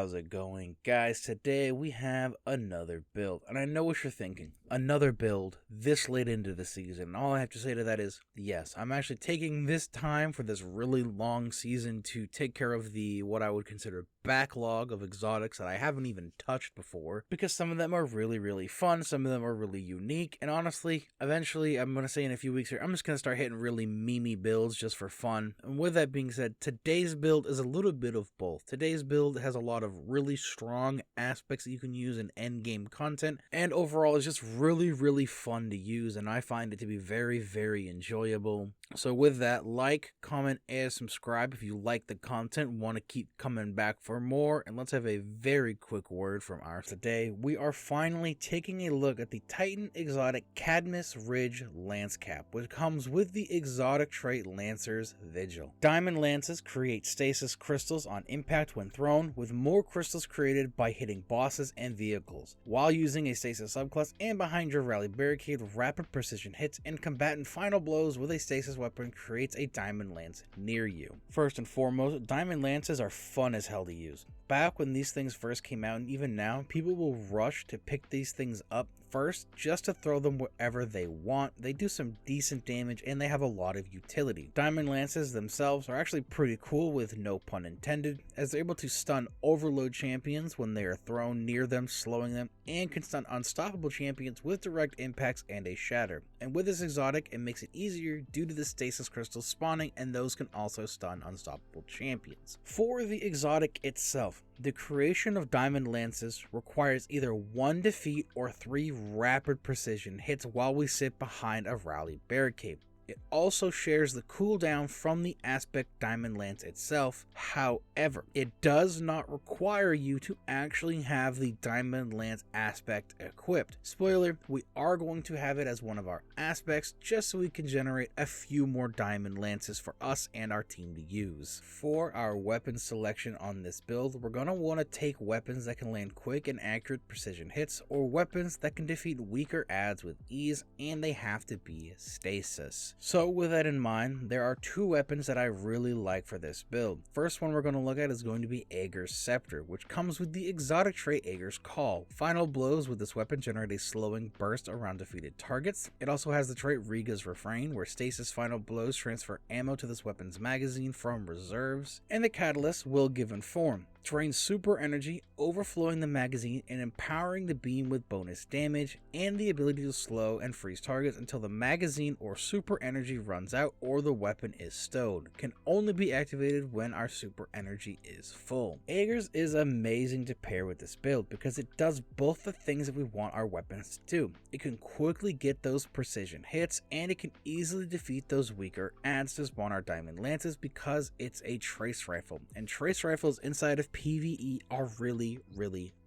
how's it going? Guys, today we have another build, and I know what you're thinking. Another build this late into the season. All I have to say to that is, yes, I'm actually taking this time for this really long season to take care of what I would consider backlog of exotics that I haven't even touched before, because some of them are really fun, some of them are really unique, and honestly, eventually, I'm going to say in a few weeks here, I'm just going to start hitting really memey builds just for fun. And with that being said, today's build is a little bit of both. Today's build has a lot of really strong aspects that you can use in endgame content, and overall is just really fun to use, and I find it to be very enjoyable. So with that, like, comment, and subscribe if you like the content, want to keep coming back for more, and let's have a very quick word from ours today. We are finally taking a look at the Titan exotic Cadmus Ridge Lance Cap, which comes with the exotic trait Lancer's Vigil. Diamond Lances create stasis crystals on impact when thrown, with more crystals created by hitting bosses and vehicles. While using a stasis subclass and behind your rally barricade, rapid precision hits and combatant final blows with a stasis weapon creates a diamond lance near you. First and foremost, diamond lances are fun as hell to use. Back when these things first came out, and even now, people will rush to pick these things up first just to throw them wherever they want. They do some decent damage and they have a lot of utility. Diamond lances themselves are actually pretty cool, with no pun intended, as they're able to stun overload champions when they are thrown near them, slowing them, and can stun unstoppable champions with direct impacts and a shatter. And with this exotic, it makes it easier due to the stasis crystals spawning, and those can also stun unstoppable champions. For the exotic itself, the creation of diamond lances requires either 1 defeat or 3 rapid precision hits while we sit behind a rally barricade. It also shares the cooldown from the aspect diamond lance itself. However, it does not require you to actually have the diamond lance aspect equipped. Spoiler, we are going to have it as one of our aspects just so we can generate a few more diamond lances for us and our team to use. For our weapon selection on this build, we're going to want to take weapons that can land quick and accurate precision hits, or weapons that can defeat weaker adds with ease, and they have to be stasis. So with that in mind, there are 2 weapons that I really like for this build. First one we're going to look at is going to be Aegir's Scepter, which comes with the exotic trait Aegir's Call. Final blows with this weapon generate a slowing burst around defeated targets. It also has the trait Riga's Refrain, where stasis final blows transfer ammo to this weapon's magazine from reserves, and the catalyst Will Given Form drains super energy, overflowing the magazine and empowering the beam with bonus damage, and the ability to slow and freeze targets until the magazine or super energy runs out or the weapon is stowed. Can only be activated when our super energy is full. Aegir's is amazing to pair with this build because it does both the things that we want our weapons to do. It can quickly get those precision hits, and it can easily defeat those weaker adds to spawn our diamond lances because it's a trace rifle, and trace rifles inside of PvE are really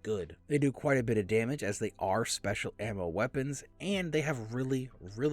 good. They do quite a bit of damage as they are special ammo weapons, and they have really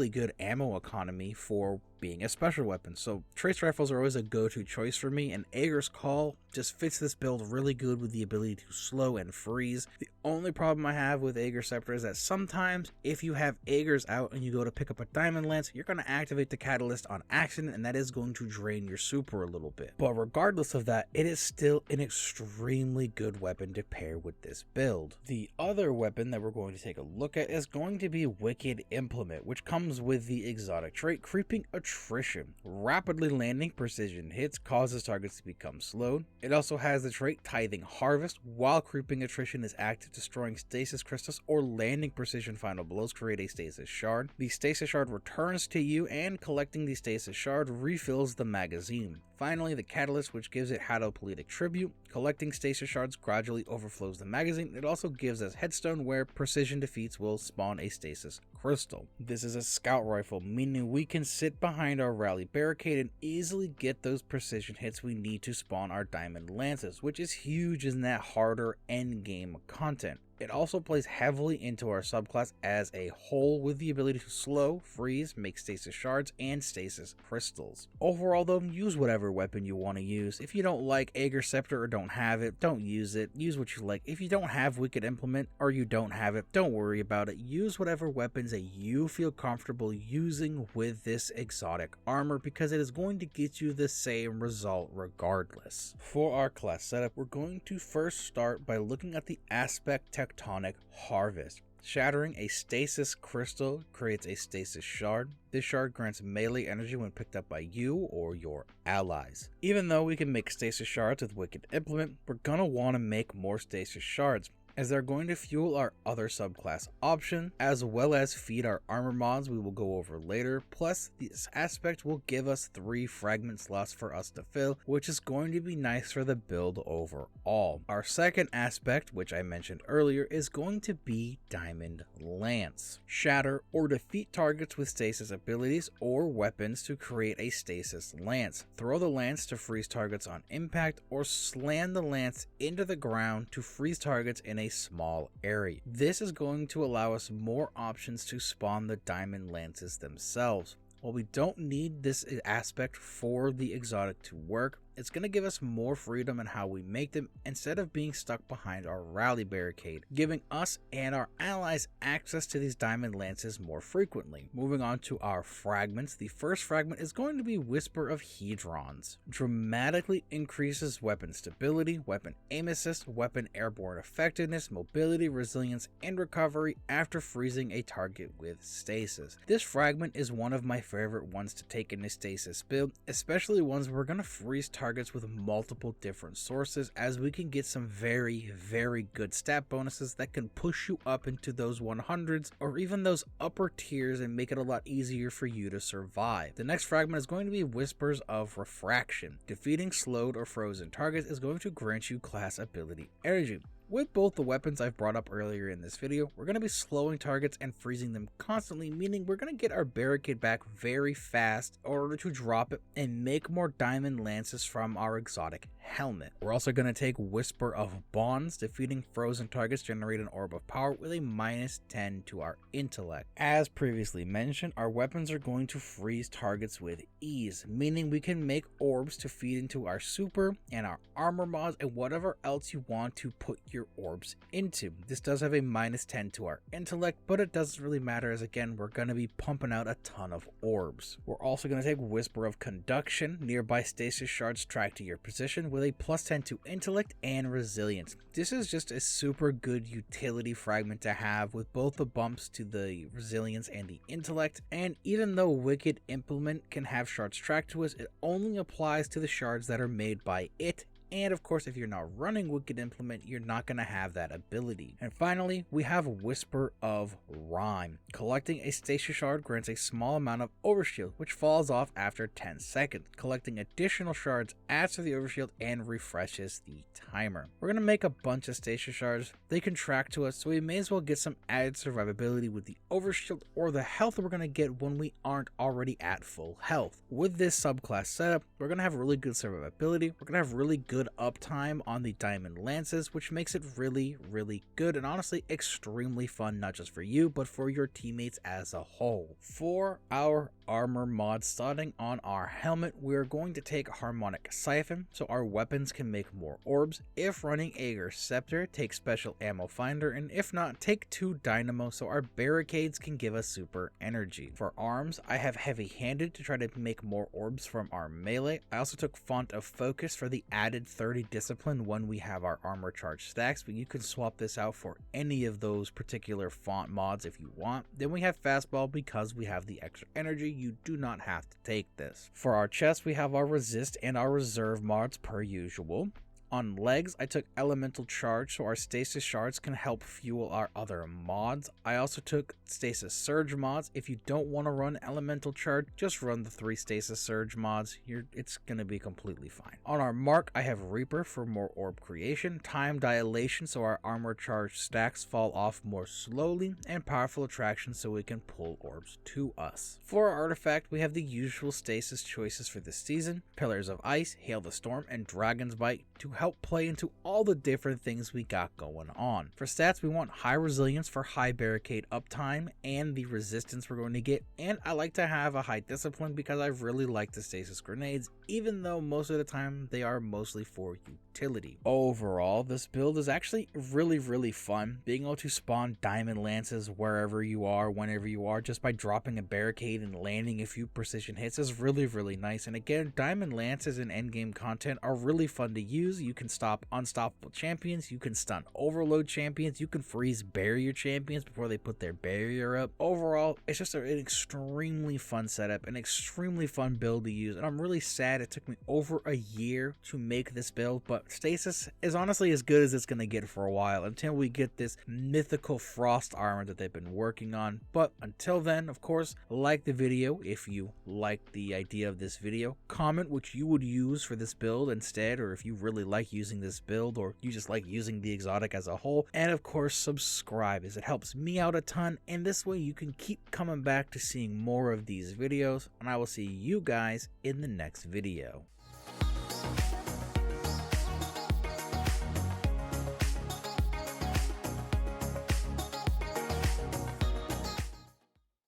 good ammo economy for being a special weapon. So trace rifles are always a go-to choice for me, and Aegir's Call just fits this build really good with the ability to slow and freeze. The only problem I have with Aegir's Scepter is that sometimes if you have Aegir's out and you go to pick up a diamond lance, you're going to activate the catalyst on accident, and that is going to drain your super a little bit. But regardless of that, it is still an extremely good weapon to pair with this build. The other weapon that we're going to take a look at is going to be Wicked Implement, which comes with the exotic trait Creeping Attrition. Rapidly landing precision hits causes targets to become slowed. It also has the trait Tithing Harvest. While Creeping Attrition is active, destroying stasis crystals or landing precision final blows create a stasis shard. The stasis shard returns to you, and collecting the stasis shard refills the magazine. Finally, the catalyst, which gives it Hatopolytic Tribute. Collecting stasis shards gradually overflows the magazine. It also gives us Headstone, where precision defeats will spawn a stasis crystal. This is a scout rifle, meaning we can sit behind our rally barricade and easily get those precision hits we need to spawn our diamond lances, which is huge in that harder endgame content. It also plays heavily into our subclass as a whole with the ability to slow, freeze, make stasis shards, and stasis crystals. Overall though, use whatever weapon you want to use. If you don't like Aegir Scepter or don't have it, don't use it. Use what you like. If you don't have Wicked Implement or you don't have it, don't worry about it. Use whatever weapons that you feel comfortable using with this exotic armor because it is going to get you the same result regardless. For our class setup, we're going to first start by looking at the aspect tectonic harvest. Shattering a stasis crystal creates a stasis shard. This shard grants melee energy when picked up by you or your allies. Even though we can make stasis shards with Wicked Implement, we're gonna want to make more stasis shards, as they're going to fuel our other subclass option, as well as feed our armor mods we will go over later. Plus, this aspect will give us 3 fragment slots for us to fill, which is going to be nice for the build overall. Our second aspect, which I mentioned earlier, is going to be Diamond Lance. Shatter or defeat targets with stasis abilities or weapons to create a stasis lance. Throw the lance to freeze targets on impact, or slam the lance into the ground to freeze targets in a small area. This is going to allow us more options to spawn the diamond lances themselves. While we don't need this aspect for the exotic to work, it's going to give us more freedom in how we make them instead of being stuck behind our rally barricade, giving us and our allies access to these diamond lances more frequently. Moving on to our fragments, the first fragment is going to be Whisper of Hedrons. Dramatically increases weapon stability, weapon aim assist, weapon airborne effectiveness, mobility, resilience, and recovery after freezing a target with stasis. This fragment is one of my favorite ones to take in a stasis build, especially ones where we're going to freeze targets with multiple different sources, as we can get some very good stat bonuses that can push you up into those 100s or even those upper tiers and make it a lot easier for you to survive. The next fragment is going to be Whispers of Refraction. Defeating slowed or frozen targets is going to grant you class ability energy. With both the weapons I've brought up earlier in this video, we're going to be slowing targets and freezing them constantly, meaning we're going to get our barricade back very fast in order to drop it and make more diamond lances from our exotic helmet. We're also going to take Whisper of Bonds. Defeating frozen targets generate an orb of power with a -10 to our intellect. As previously mentioned, our weapons are going to freeze targets with ease, meaning we can make orbs to feed into our super and our armor mods and whatever else you want to put your orbs into. This does have a -10 to our intellect, but it doesn't really matter, as again, we're going to be pumping out a ton of orbs. We're also going to take Whisper of Conduction. Nearby stasis shards track to your position with a +10 to intellect and resilience. This is just a super good utility fragment to have with both the bumps to the resilience and the intellect, and even though Wicked Implement can have shards tracked to us, it only applies to the shards that are made by it. And of course, if you're not running Wicked Implement, you're not going to have that ability. And finally, we have Whisper of Rhyme. Collecting a stasis shard grants a small amount of overshield, which falls off after 10 seconds. Collecting additional shards adds to the overshield and refreshes the timer. We're going to make a bunch of stasis shards. They can track to us, so we may as well get some added survivability with the overshield or the health we're going to get when we aren't already at full health. With this subclass setup, we're going to have really good survivability. We're going to have really good uptime on the diamond lances, which makes it really good and honestly extremely fun, not just for you but for your teammates as a whole. For our armor mod, starting on our helmet, we're going to take Harmonic Siphon so our weapons can make more orbs. If running Aegir Scepter, take Special Ammo Finder, and if not, take 2 Dynamo so our barricades can give us super energy. For arms, I have Heavy Handed to try to make more orbs from our melee. I also took Font of Focus for the added 30 discipline when we have our armor charge stacks, but you can swap this out for any of those particular font mods if you want. Then we have Fastball because we have the extra energy. You do not have to take this. For our chest, we have our Resist and our Reserve mods per usual. On legs, I took Elemental Charge so our Stasis Shards can help fuel our other mods. I also took Stasis Surge mods. If you don't want to run Elemental Charge, just run the 3 Stasis Surge mods. It's going to be completely fine. On our mark, I have Reaper for more orb creation, Time Dilation so our armor charge stacks fall off more slowly, and Powerful Attraction so we can pull orbs to us. For our artifact, we have the usual Stasis choices for this season: Pillars of Ice, Hail the Storm, and Dragon's Bite to help play into all the different things we got going on. For stats, we want high resilience for high barricade uptime and the resistance we're going to get, and I like to have a high discipline because I really like the stasis grenades, even though most of the time they are mostly for utility. Overall, this build is actually really fun, being able to spawn diamond lances wherever you are, whenever you are, just by dropping a barricade and landing a few precision hits is really nice. And again, diamond lances in endgame content are really fun to use. You can stop unstoppable champions, you can stun overload champions, you can freeze barrier champions before they put their barrier up. Overall, it's just an extremely fun setup, an extremely fun build to use, and I'm really sad it took me over a year to make this build, but Stasis is honestly as good as it's going to get for a while until we get this mythical frost armor that they've been working on. But until then, of course, like the video if you like the idea of this video, comment what you would use for this build instead, or if you really like using this build, or you just like using the exotic as a whole, and of course subscribe as it helps me out a ton, and this way you can keep coming back to seeing more of these videos, and I will see you guys in the next video.